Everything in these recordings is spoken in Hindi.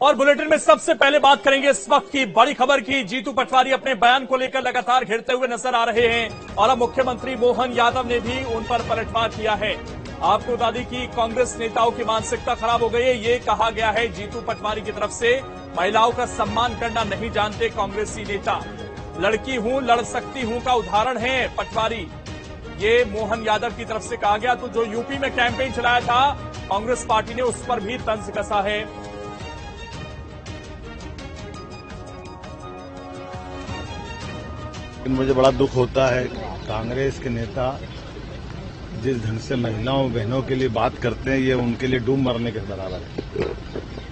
और बुलेटिन में सबसे पहले बात करेंगे इस वक्त की बड़ी खबर की। जीतू पटवारी अपने बयान को लेकर लगातार घिरते हुए नजर आ रहे हैं और अब मुख्यमंत्री मोहन यादव ने भी उन पर पलटवार किया है। आपको बता दें कि कांग्रेस नेताओं की मानसिकता खराब हो गई है। ये कहा गया है जीतू पटवारी की तरफ से, महिलाओं का सम्मान करना नहीं जानते कांग्रेसी नेता। लड़की हूं लड़ सकती हूं का उदाहरण है पटवारी, ये मोहन यादव की तरफ से कहा गया। तो जो यूपी में कैंपेन चलाया था कांग्रेस पार्टी ने, उस पर भी तंज कसा है। मुझे बड़ा दुख होता है, कांग्रेस के नेता जिस ढंग से महिलाओं बहनों के लिए बात करते हैं, ये उनके लिए डूब मरने के बराबर है।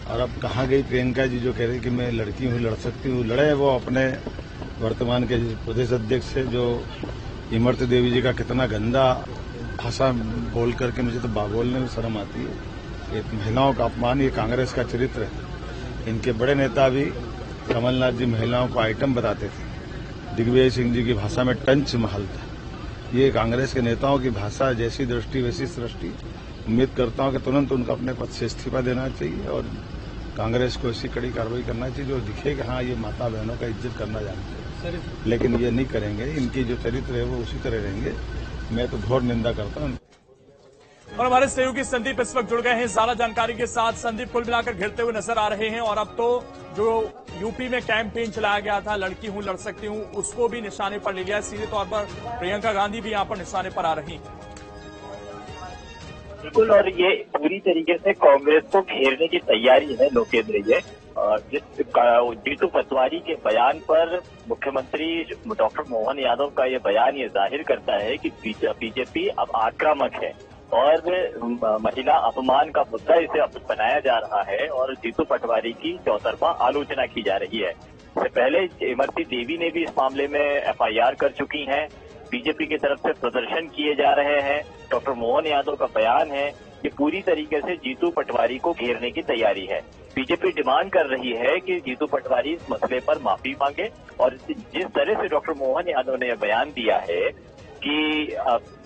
और अब कहाँ गई प्रियंका जी जो कह रही कि मैं लड़की हूँ लड़ सकती हूँ। लड़े वो अपने वर्तमान के प्रदेश अध्यक्ष से, जो इमरती देवी जी का कितना गंदा भाषा बोल करके मुझे तो बोलने में शर्म आती है। ये महिलाओं का अपमान, ये कांग्रेस का चरित्र है। इनके बड़े नेता भी कमलनाथ जी महिलाओं को आइटम बताते थे, दिग्विजय सिंह जी की भाषा में टंच महल था। ये कांग्रेस के नेताओं की भाषा, जैसी दृष्टि वैसी सृष्टि। उम्मीद करता हूं कि तुरंत उनका अपने पद से इस्तीफा देना चाहिए और कांग्रेस को ऐसी कड़ी कार्रवाई करना चाहिए जो दिखे कि हाँ ये माता बहनों का इज्जत करना जानते हैं। लेकिन ये नहीं करेंगे, इनकी जो चरित्र है वो उसी तरह रहेंगे। मैं तो घोर निंदा करता हूं। और हमारे सहयोगी संदीप इस वक्त जुड़ गए हैं ज्यादा जानकारी के साथ। संदीप, कुल मिलाकर घिरते हुए नजर आ रहे हैं और अब तो जो यूपी में कैंपेन चलाया गया था लड़की हूं लड़ सकती हूं, उसको भी निशाने पर ले लिया है। सीधे तौर पर प्रियंका गांधी भी यहां पर निशाने पर आ रही हैं। बिल्कुल, और ये पूरी तरीके से कांग्रेस को घेरने की तैयारी है लोकेंद्र। ये जिस जीतू पटवारी के बयान पर मुख्यमंत्री डॉक्टर मोहन यादव का ये बयान ये जाहिर करता है कि बीजेपी अब आक्रामक है और महिला अपमान का मुद्दा इसे अब बनाया जा रहा है और जीतू पटवारी की चौतरफा आलोचना की जा रही है। इससे पहले इमरती देवी ने भी इस मामले में एफआईआर कर चुकी हैं। बीजेपी की तरफ से प्रदर्शन किए जा रहे हैं। डॉक्टर मोहन यादव का बयान है, ये पूरी तरीके से जीतू पटवारी को घेरने की तैयारी है। बीजेपी डिमांड कर रही है कि जीतू पटवारी इस मसले पर माफी मांगे और जिस तरह से डॉक्टर मोहन यादव ने यह बयान दिया है कि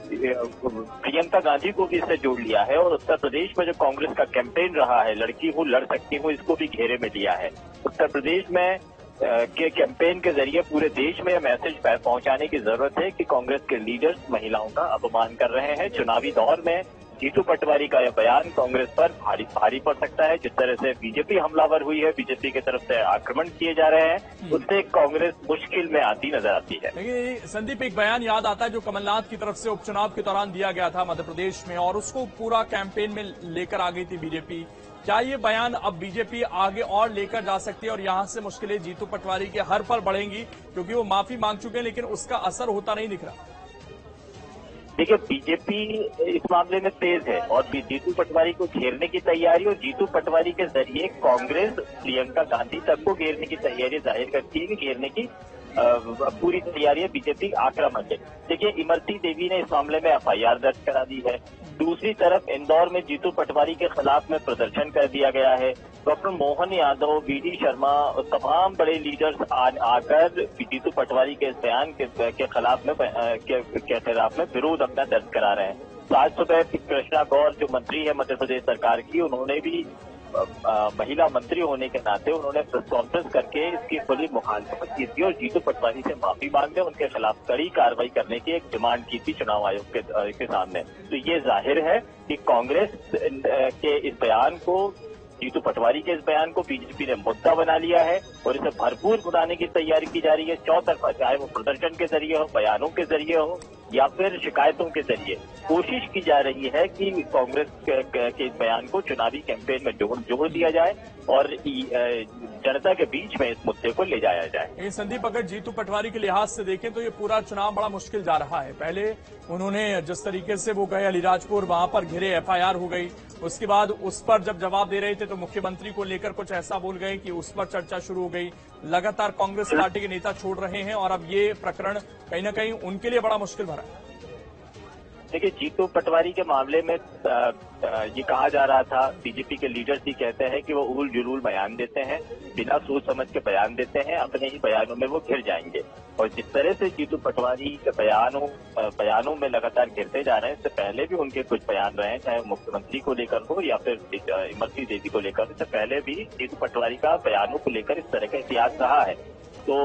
प्रियंका गांधी को भी इससे जोड़ लिया है और उत्तर प्रदेश में जो कांग्रेस का कैंपेन रहा है लड़की हूं लड़ सकती हूं, इसको भी घेरे में लिया है। उत्तर प्रदेश में के कैंपेन के जरिए पूरे देश में यह मैसेज पहुंचाने की जरूरत है कि कांग्रेस के लीडर्स महिलाओं का अपमान कर रहे हैं। चुनावी दौर में जीतू पटवारी का यह बयान कांग्रेस पर भारी पड़ सकता है। जिस तरह से बीजेपी हमलावर हुई है, बीजेपी की तरफ से आक्रमण किए जा रहे हैं, उससे कांग्रेस मुश्किल में आती नजर आती है। लेकिन संदीप, एक बयान याद आता है जो कमलनाथ की तरफ से उपचुनाव के दौरान दिया गया था मध्य प्रदेश में और उसको पूरा कैंपेन में लेकर आ गई थी बीजेपी। क्या ये बयान अब बीजेपी आगे और लेकर जा सकती है और यहां से मुश्किलें जीतू पटवारी के हर पर बढ़ेंगी, क्योंकि वो माफी मांग चुके हैं लेकिन उसका असर होता नहीं दिख रहा? देखिए, बीजेपी इस मामले में तेज है और जीतू पटवारी को घेरने की तैयारी और जीतू पटवारी के जरिए कांग्रेस प्रियंका गांधी तक को घेरने की तैयारी जाहिर करती है कि घेरने की पूरी तैयारी है। बीजेपी आक्रामक है। देखिए, इमरती देवी ने इस मामले में एफआईआर दर्ज करा दी है। दूसरी तरफ इंदौर में जीतू पटवारी के खिलाफ में प्रदर्शन कर दिया गया है। डॉक्टर मोहन यादव, वीडी शर्मा और तमाम बड़े लीडर्स आकर जीतू पटवारी के इस बयान के खिलाफ में विरोध अपना दर्ज करा रहे हैं। आज सुबह कृष्णा गौर जो मंत्री है मध्य प्रदेश सरकार की, उन्होंने भी महिला मंत्री होने के नाते उन्होंने प्रेस कॉन्फ्रेंस करके इसकी खुली मुखालफत की थी और जीतू पटवारी से माफी मांगने, उनके खिलाफ कड़ी कार्रवाई करने की एक डिमांड की थी चुनाव आयोग के सामने। तो ये जाहिर है कि कांग्रेस के इस बयान को, जीतू पटवारी के इस बयान को बीजेपी ने मुद्दा बना लिया है और इसे भरपूर बनाने की तैयारी की जा रही है चौतरफा, चाहे वो प्रदर्शन के जरिए हो, बयानों के जरिए हो या फिर शिकायतों के जरिए। कोशिश की जा रही है कि कांग्रेस के इस बयान को चुनावी कैंपेन में जोड़ दिया जाए और जनता के बीच में इस मुद्दे को ले जाया जाए। संदीप, अगर जीतू पटवारी के लिहाज से देखें तो ये पूरा चुनाव बड़ा मुश्किल जा रहा है। पहले उन्होंने जिस तरीके से वो गए अलीराजपुर, वहां पर घिरे, एफआईआर हो गई। उसके बाद उस पर जब जवाब दे रहे थे तो मुख्यमंत्री को लेकर कुछ ऐसा बोल गए कि उस पर चर्चा शुरू हो गई। लगातार कांग्रेस पार्टी के नेता छोड़ रहे हैं और अब ये प्रकरण कहीं ना कहीं उनके लिए बड़ा मुश्किल भरा है। देखिए, जीतू पटवारी के मामले में ये कहा जा रहा था, बीजेपी के लीडर्स ही कहते हैं कि वो उल जुलूल बयान देते हैं, बिना सोच समझ के बयान देते हैं, अपने ही बयानों में वो घिर जाएंगे। और जिस तरह से जीतू पटवारी के बयानों में लगातार घिरते जा रहे हैं, इससे पहले भी उनके कुछ बयान रहे हैं, चाहे मुख्यमंत्री को लेकर हो या फिर इमरती देवी को लेकर, इससे पहले भी जीतू पटवारी का बयानों को लेकर इस तरह का इतिहास रहा है। तो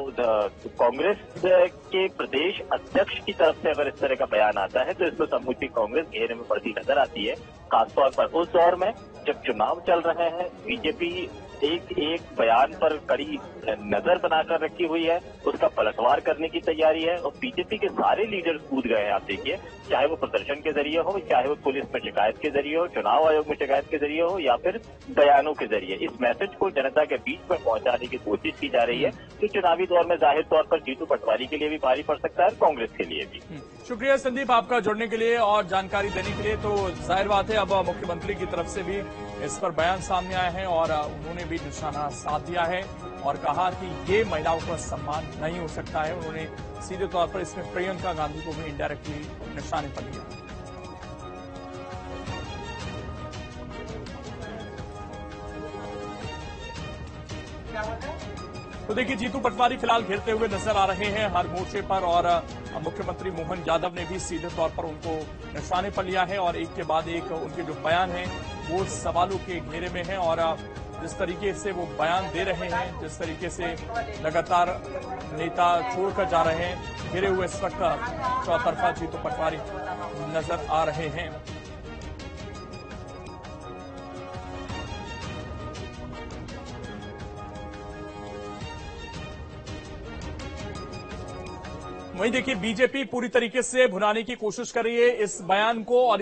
कांग्रेस के प्रदेश अध्यक्ष की तरफ से अगर इस तरह का बयान आता है तो इसमें समूची कांग्रेस घेरे में पड़ती नजर आती है, खासतौर पर उस दौर में जब चुनाव चल रहे हैं। बीजेपी एक बयान पर कड़ी नजर बनाकर रखी हुई है, उसका पलटवार करने की तैयारी है और बीजेपी के सारे लीडर कूद गए हैं। आप देखिए, चाहे वो प्रदर्शन के जरिए हो, चाहे वो पुलिस में शिकायत के जरिए हो, चुनाव आयोग में शिकायत के जरिए हो या फिर बयानों के जरिए, इस मैसेज को जनता के बीच में पहुंचाने की कोशिश की जा रही है। तो चुनावी दौर में जाहिर तौर पर जीतू पटवारी के लिए भी भारी पड़ सकता है, कांग्रेस के लिए भी। शुक्रिया संदीप आपका जुड़ने के लिए और जानकारी देने के लिए। तो जाहिर बात है, अब मुख्यमंत्री की तरफ से भी इस पर बयान सामने आए हैं और उन्होंने भी निशाना साध दिया है और कहा कि ये महिलाओं का सम्मान नहीं हो सकता है। उन्होंने सीधे तौर पर इसमें प्रियंका गांधी को भी इनडायरेक्टली निशाने पर लिया। तो देखिए, जीतू पटवारी फिलहाल घिरते हुए नजर आ रहे हैं हर मोर्चे पर और मुख्यमंत्री मोहन यादव ने भी सीधे तौर पर उनको निशाने पर लिया है और एक के बाद एक उनके जो बयान हैं वो सवालों के घेरे में हैं और जिस तरीके से वो बयान दे रहे हैं, जिस तरीके से लगातार नेता छोड़कर जा रहे हैं, घिरे हुए इस वक्त चौतरफा जीतू पटवारी नजर आ रहे हैं। वहीं देखिए, बीजेपी पूरी तरीके से भुनाने की कोशिश कर रही है इस बयान को और